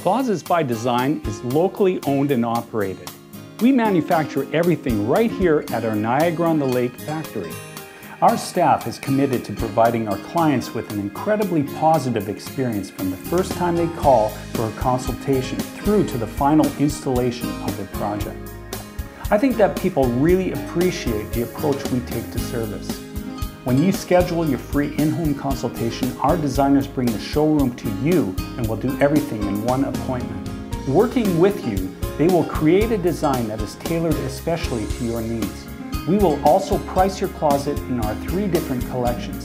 Closets by Design is locally owned and operated. We manufacture everything right here at our Niagara-on-the-Lake factory. Our staff is committed to providing our clients with an incredibly positive experience from the first time they call for a consultation through to the final installation of their project. I think that people really appreciate the approach we take to service. When you schedule your free in-home consultation, our designers bring the showroom to you and will do everything in one appointment. Working with you, they will create a design that is tailored especially to your needs. We will also price your closet in our 3 different collections,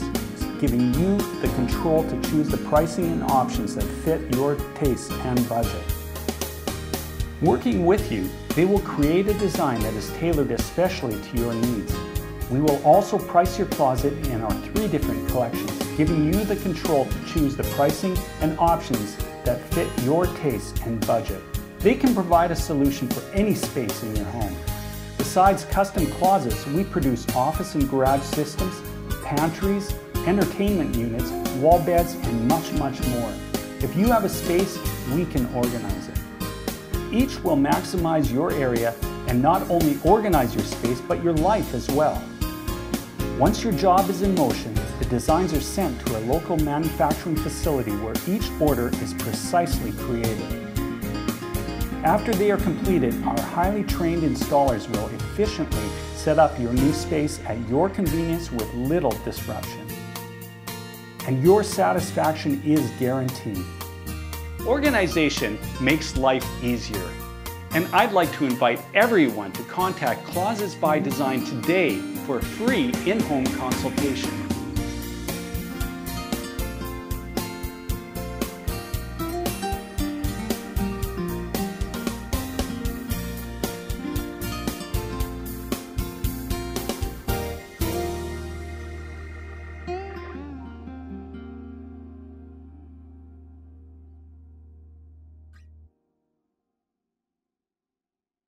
giving you the control to choose the pricing and options that fit your taste and budget. Working with you, they will create a design that is tailored especially to your needs. We will also price your closet in our 3 different collections, giving you the control to choose the pricing and options that fit your taste and budget. They can provide a solution for any space in your home. Besides custom closets, we produce office and garage systems, pantries, entertainment units, wall beds, and much more. If you have a space, we can organize it. Each will maximize your area and not only organize your space, but your life as well. Once your job is in motion, the designs are sent to a local manufacturing facility where each order is precisely created. After they are completed, our highly trained installers will efficiently set up your new space at your convenience with little disruption. And your satisfaction is guaranteed. Organization makes life easier. And I'd like to invite everyone to contact Closets by Design today for a free in-home consultation.